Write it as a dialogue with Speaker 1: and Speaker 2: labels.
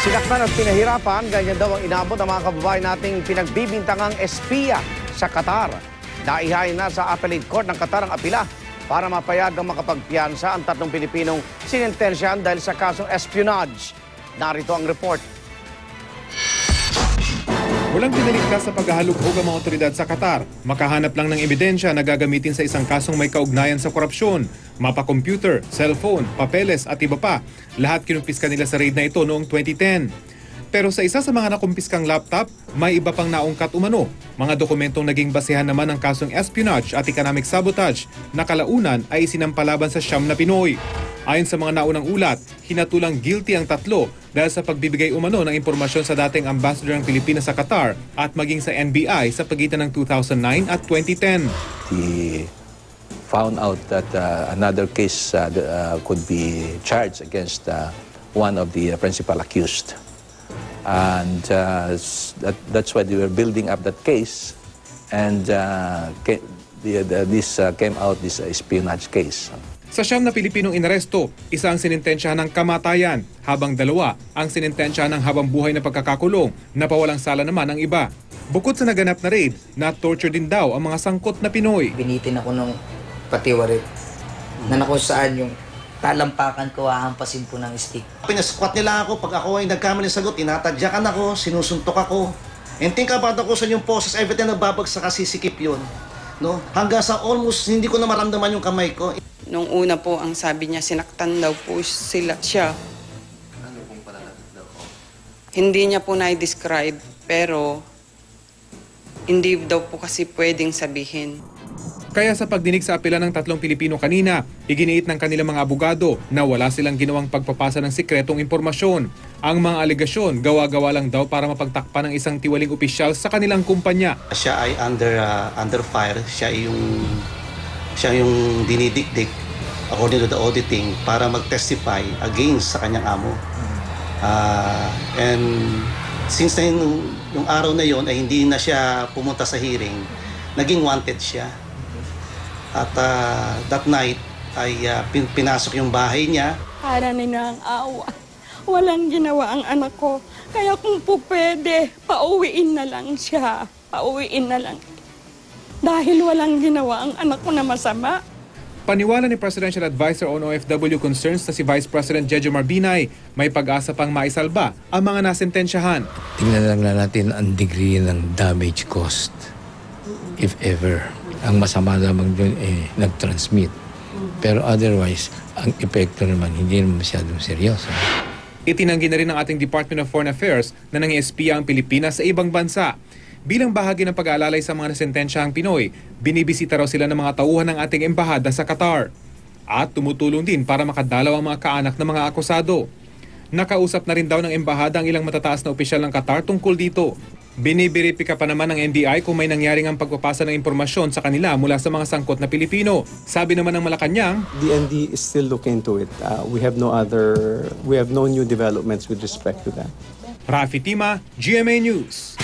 Speaker 1: Sinaktan at pinahirapan, ganyan daw ang inabot ng mga kababayan nating pinagbibintangang espiya sa Qatar. Naihain na sa Appellate Court ng Qatar ang apila para mapayagang makapagpiyansa ang tatlong Pilipinong sinintensyahan dahil sa kasong espionage. Narito ang report.
Speaker 2: Walang pinaligtas sa paghahalughog ang mga otoridad sa Qatar. Makahanap lang ng ebidensya na gagamitin sa isang kasong may kaugnayan sa korupsyon. Mapa-computer, cellphone, papeles at iba pa. Lahat kinumpiska nila sa raid na ito noong 2010. Pero sa isa sa mga nakumpiskang laptop, may iba pang naungkat umano. Mga dokumentong naging basehan naman ng kasong espionage at economic sabotage na kalaunan ay isinampalaban sa siyam na Pinoy. Ayon sa mga naunang ulat, hinatulang guilty ang tatlo dahil sa pagbibigay umano ng impormasyon sa dating ambassador ng Pilipinas sa Qatar at maging sa NBI sa pagitan ng 2009 at 2010.
Speaker 3: He found out that another case could be charged against one of the principal accused. And that's why they were building up that case, and this came out, this espionage case.
Speaker 2: Sa siyam na Pilipinong inaresto, isa ang sinintensyahan ng kamatayan, habang dalawa ang sinintensyahan ng habang buhay na pagkakakulong, napawalang sala naman ang iba. Bukod sa naganap na raid, na-torture din daw ang mga sangkot na Pinoy.
Speaker 4: Binitin ako ng patiwarit na kung saan yung talampakan ko, hahampasin po ng stick.
Speaker 5: Pinasquat nila ako, pag ako ay nagkamali sagot, tinatadyakan ako, sinusuntok ako. And think about ako sa yung poses, every time nagbabagsak, sisikip yun. No? Hanggang sa almost hindi ko na maramdaman yung kamay ko.
Speaker 6: Nung una po, ang sabi niya, sinaktan daw po siya.
Speaker 3: Ano pong pananakit daw po?
Speaker 6: Hindi niya po na-describe, pero hindi daw po kasi pwedeng sabihin.
Speaker 2: Kaya sa pagdinig sa apela ng tatlong Pilipino kanina, iginiit ng kanilang mga abogado na wala silang ginawang pagpapasa ng sikretong impormasyon. Ang mga alegasyon, gawa-gawa lang daw para mapagtakpan ng isang tiwaling opisyal sa kanilang kumpanya.
Speaker 5: Siya ay under fire, siya yung dinidikdik according to the auditing para mag-testify against sa kanyang amo. And since na yung araw na yon ay hindi na siya pumunta sa hearing, naging wanted siya. At that night ay pinasok yung bahay niya.
Speaker 7: Para nila ang awa. Walang ginawa ang anak ko. Kaya kung po pwede, pauwiin na lang siya. Pauwiin na lang. Dahil walang ginawa ang anak ko na masama.
Speaker 2: Paniwala ni Presidential Advisor on OFW Concerns na si Vice President Jejo Marbinay, may pag-asa pang maisalba ang mga nasentensyahan.
Speaker 8: Tingnan lang natin ang degree ng damage cost. If ever. Ang masama lamang doon nag-transmit. Pero otherwise, ang epekto naman hindi naman masyadong seryoso.
Speaker 2: Itinanggi na rin ng ating Department of Foreign Affairs na nang-espiya ang Pilipinas sa ibang bansa. Bilang bahagi ng pag-aalalay sa mga nasentensyahang Pinoy, binibisita raw sila ng mga tauhan ng ating embahada sa Qatar. At tumutulong din para makadalaw ang mga kaanak ng mga akusado. Nakausap na rin daw ng embahada ang ilang matataas na opisyal ng Qatar tungkol dito. Binibiripika pa naman ng NBI kung may nangyaring ang pagpapasa ng impormasyon sa kanila mula sa mga sangkot na Pilipino. Sabi naman ng Malacanang,
Speaker 9: DND is still looking into it. We have no new developments with respect to that.
Speaker 2: Rafi Tima, GMA News.